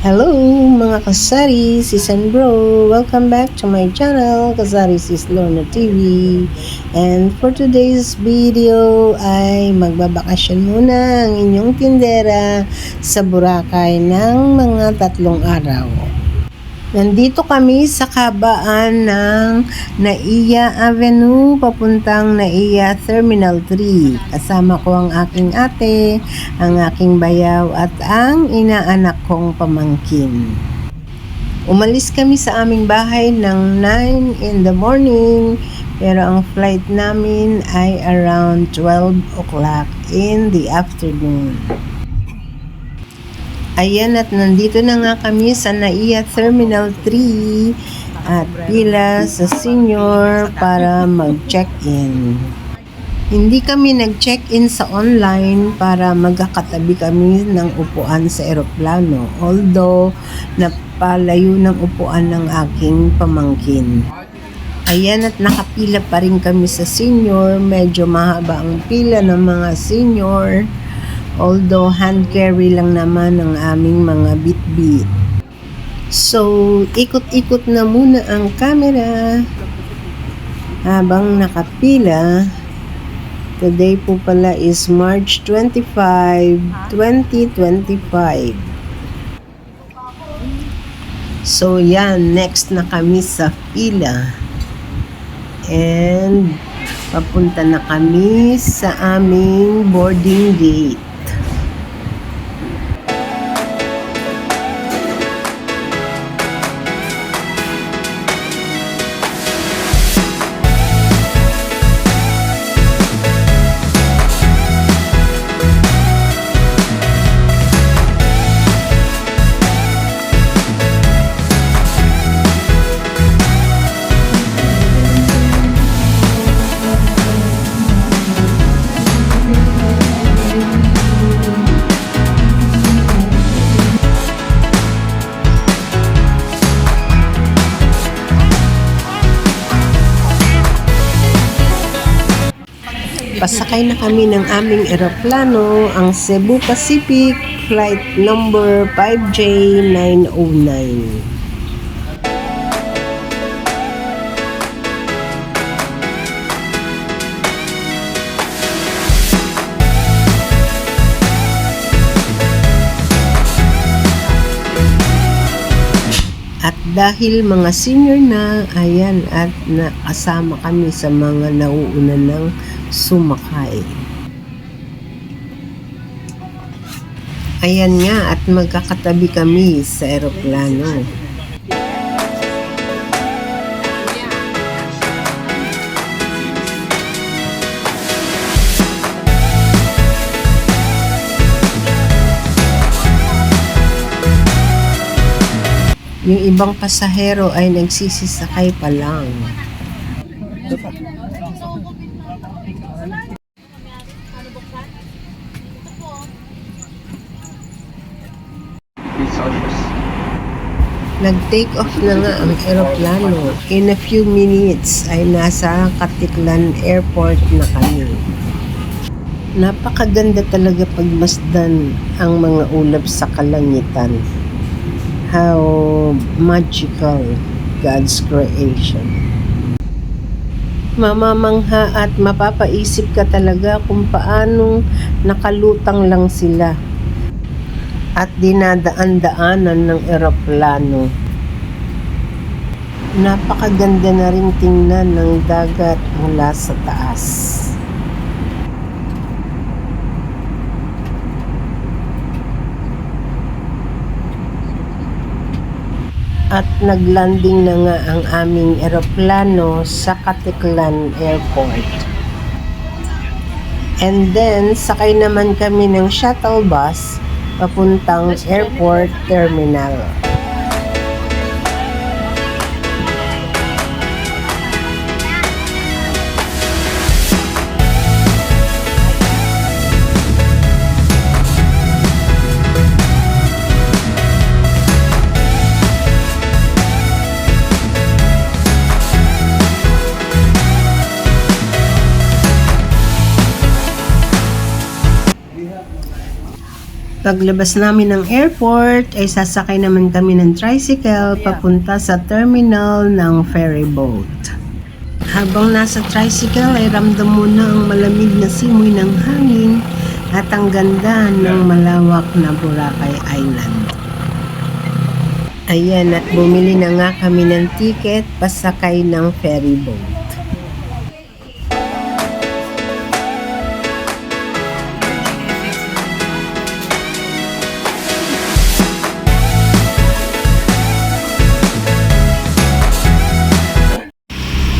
Hello mga kasari, sis and bro! Welcome back to my channel, Kasari Sis Lorna TV. And for today's video ay magbabakasyon muna ang inyong tindera sa Boracay ng mga 3 araw. Nandito kami sa kabaan ng Naiya Avenue papuntang Naiya Terminal 3. Kasama ko ang aking ate, ang aking bayaw at ang inaanak kong pamangkin. Umalis kami sa aming bahay ng 9 in the morning pero ang flight namin ay around 12 o'clock in the afternoon. Ayan, at nandito na nga kami sa Naiya Terminal 3 at pila sa senior para mag-check-in. Hindi kami nag-check-in sa online para magkakatabi kami ng upuan sa eroplano, although napalayo ng upuan ng aking pamangkin. Ayan, at nakapila pa rin kami sa senior. Medyo mahaba ang pila ng mga senior. Although hand carry lang naman ang aming mga bitbit. So, ikot-ikot na muna ang camera habang nakapila. Today po pala is March 25, 2025. So, yan. Next na kami sa pila. And papunta na kami sa aming boarding gate. Pasakay na kami ng aming eroplano, ang Cebu Pacific Flight number 5J909. At dahil mga senior na, ayan, at nakasama kami sa mga nauuna ng sumakay. Ayan nga, at magkakatabi kami sa eroplano. Yung ibang pasahero ay nagsisisakay pa lang. Nag-take off na nga ang eroplano. In a few minutes ay nasa Katiklan Airport na kami. Napakaganda talaga pagmasdan ang mga ulap sa kalangitan. How magical God's creation. Mamamangha at mapapaisip ka talaga kung paanong nakalutang lang sila at dinadaan-daanan ng eroplano. Napakaganda na rin tingnan ng dagat mula sa taas. At naglanding na nga ang aming eroplano sa Katiklan Airport. And then, sakay naman kami ng shuttle bus papuntang airport terminal. Paglabas namin ng airport, ay sasakay naman kami ng tricycle papunta sa terminal ng ferry boat. Habang nasa tricycle ay ramdam mo na ang malamig na simoy ng hangin at ang ganda ng malawak na Boracay Island. Ayan, at bumili na nga kami ng ticket pasakay ng ferry boat.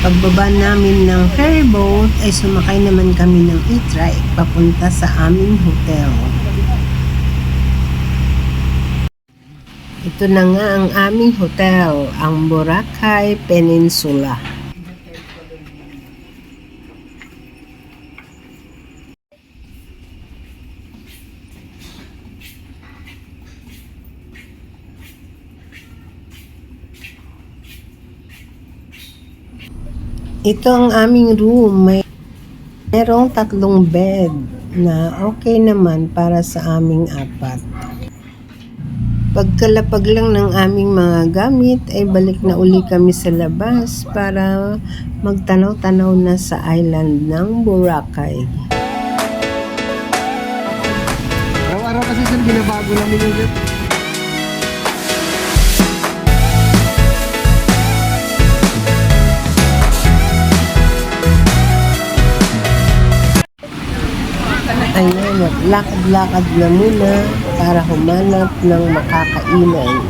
Pagbaba namin ng ferry boat ay sumakay naman kami ng e-trike papunta sa aming hotel. Ito na nga ang aming hotel, ang Boracay Peninsula. Ito ang aming room. Merong 3 bed na okay naman para sa aming 4. Pagkalapag lang ng aming mga gamit ay balik na uli kami sa labas para magtanaw-tanaw na sa island ng Boracay. Araw-araw kasi sir, binabago namin yung Ayan, at lakad-lakad na muna para humanap ng makakainan.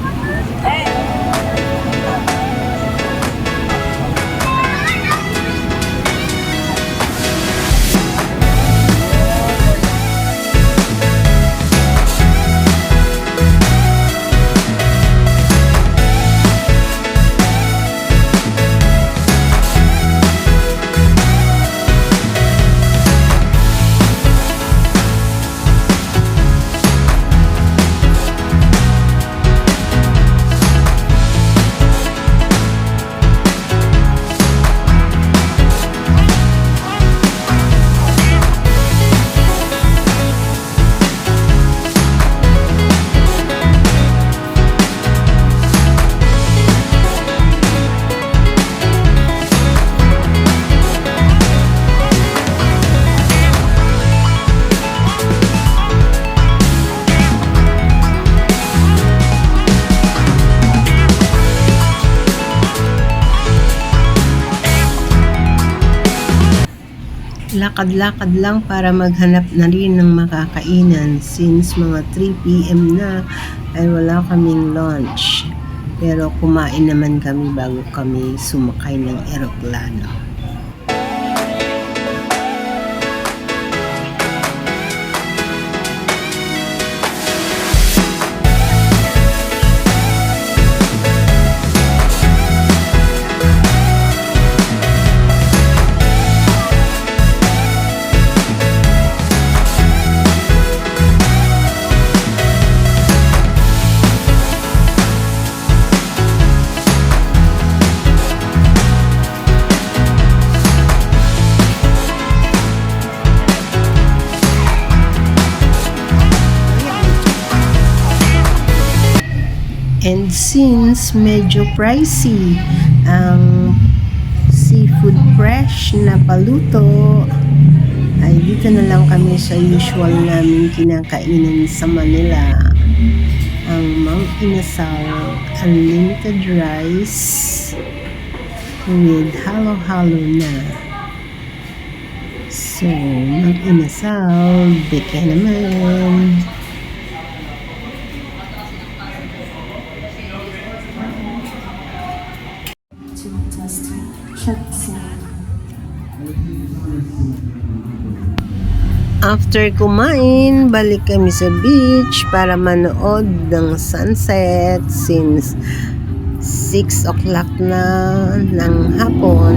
Lakad-lakad lang para maghanap na rin ng makakainan since mga 3 PM na ay wala kaming lunch. Pero kumain naman kami bago kami sumakay ng eroplano. And since medyo pricey ang seafood fresh na paluto, ay dito na lang kami sa usual namin kinakainan sa Manila, ang Mang Inasal unlimited rice with halo-halo na. So, Mang Inasal, bigyan naman. After kumain, balik kami sa beach para manood ng sunset since 6 o'clock na ng hapon.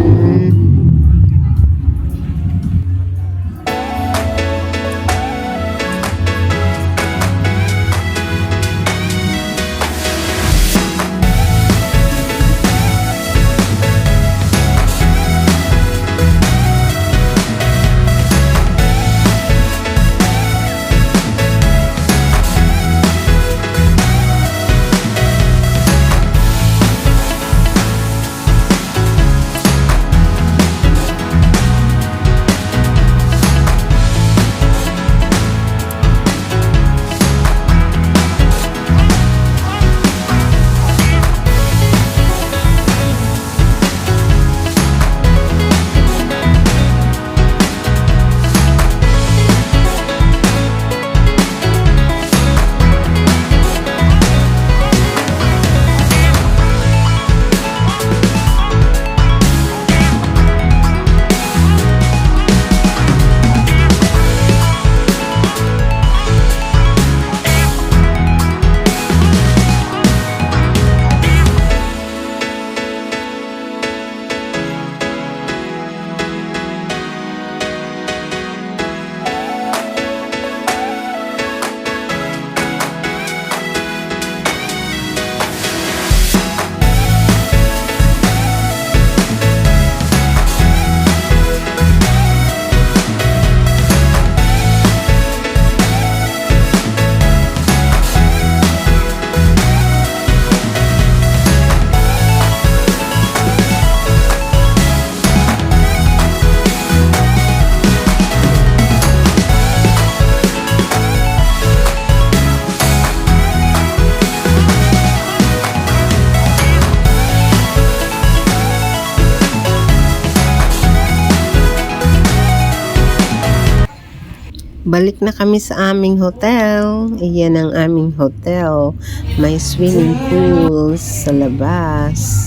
Balik na kami sa aming hotel. Iyan ang aming hotel. May swimming pool sa labas.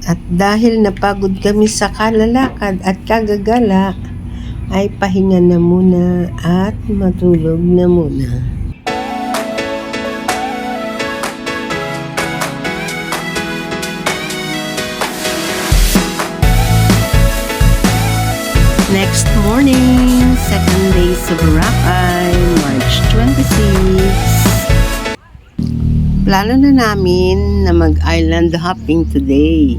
At dahil napagod kami sa kalalakad at kagagala, ay pahinga na muna at matulog na muna. Next morning, second day sa Boracay, March 26. Plano na namin na mag-island hopping today.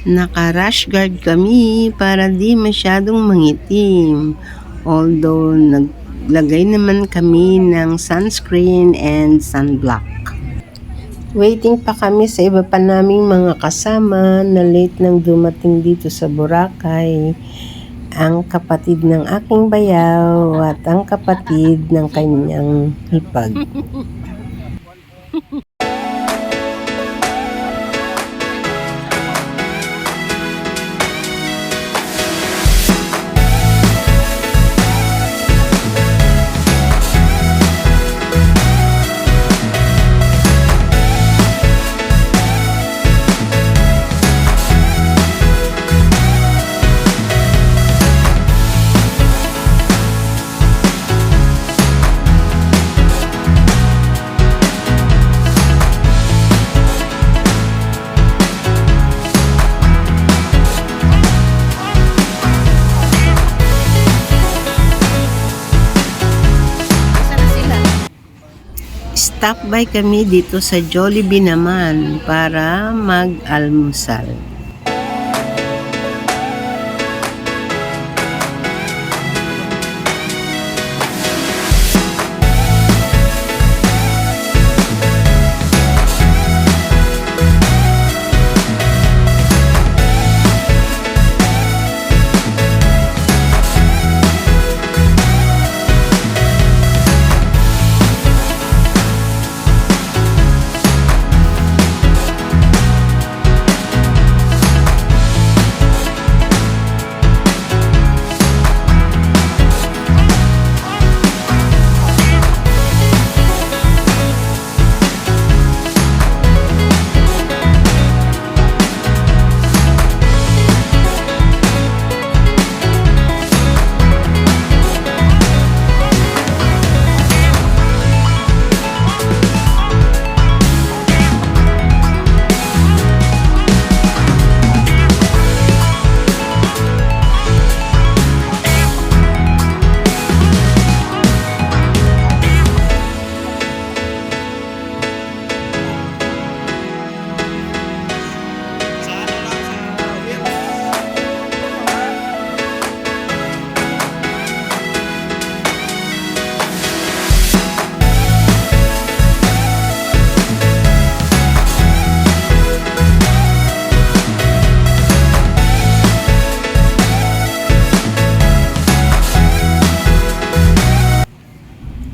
Naka-rash guard kami para di masyadong mangitim. Although naglagay naman kami ng sunscreen and sunblock. Waiting pa kami sa iba pa naming mga kasama na late nang dumating dito sa Boracay. Ang kapatid ng aking bayaw at ang kapatid ng kanyang hipag. Stop by kami dito sa Jollibee naman para mag-almusal.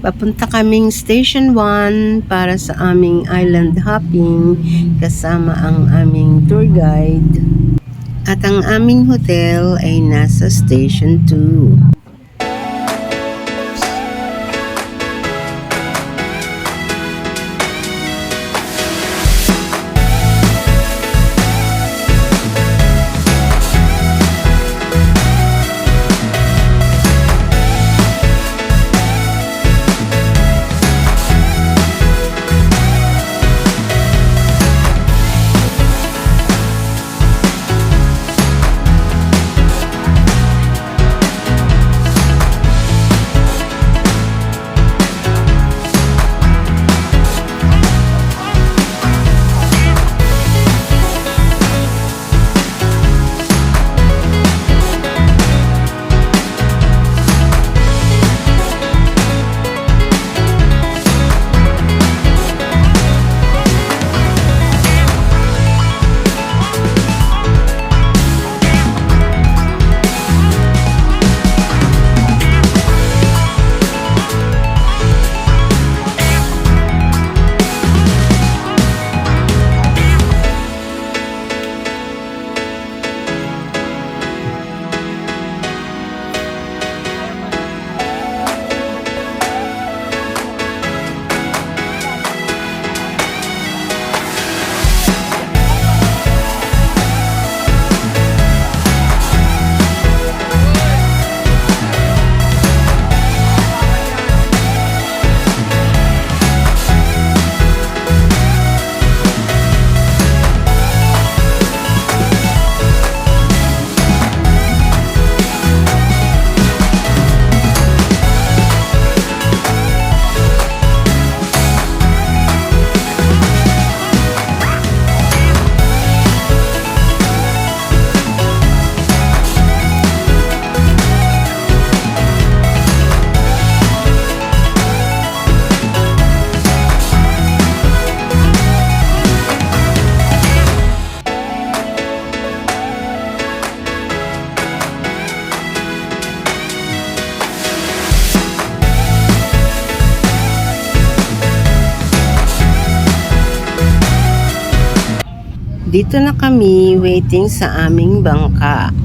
Papunta kaming Station 1 para sa aming island hopping kasama ang aming tour guide. At ang aming hotel ay nasa Station 2. Dito na kami waiting sa aming bangka.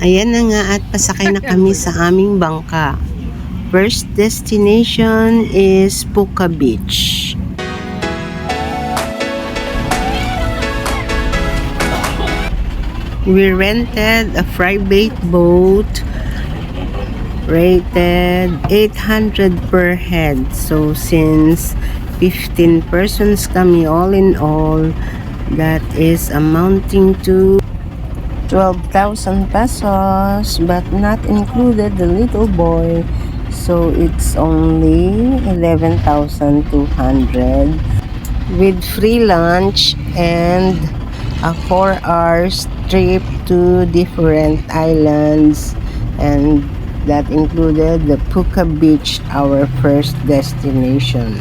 Ayan na nga at pasakay na kami sa aming bangka. First destination is Puka Beach. We rented a private boat rated 800 per head. So since 15 persons kami all in all, that is amounting to 12,000 pesos, but not included the little boy, so it's only 11,200 with free lunch and a 4 hours trip to different islands, and that included the Puka Beach, our first destination.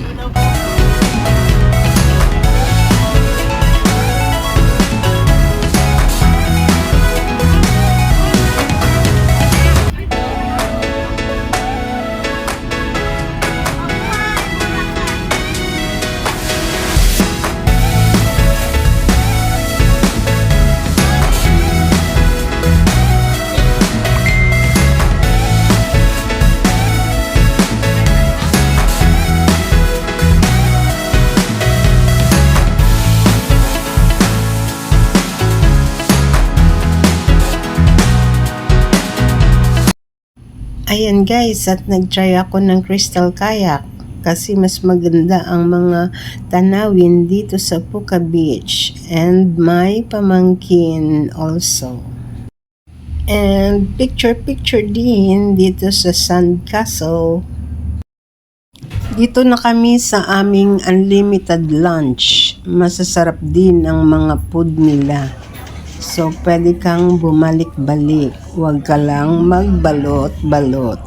Ayan guys, at nag-try ako ng crystal kayak kasi mas maganda ang mga tanawin dito sa Puka Beach, and may pamangkin also. And picture din dito sa Sand Castle. Dito na kami sa aming unlimited lunch. Masasarap din ang mga food nila. So, pwede kang bumalik-balik. Huwag ka lang magbalot-balot.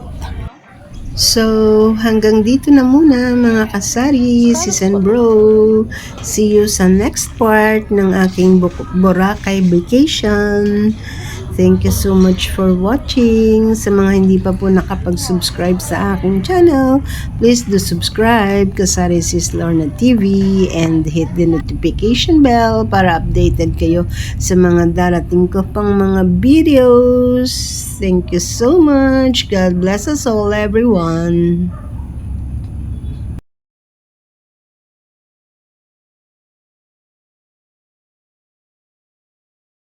So, hanggang dito na muna mga kasari, sis and bro. See you sa next part ng aking Boracay vacation. Thank you so much for watching. Sa mga hindi pa po nakapag-subscribe sa aking channel, please do subscribe, Kasari Sis Lorna TV, and hit the notification bell para updated kayo sa mga darating ko pang mga videos. Thank you so much. God bless us all, everyone.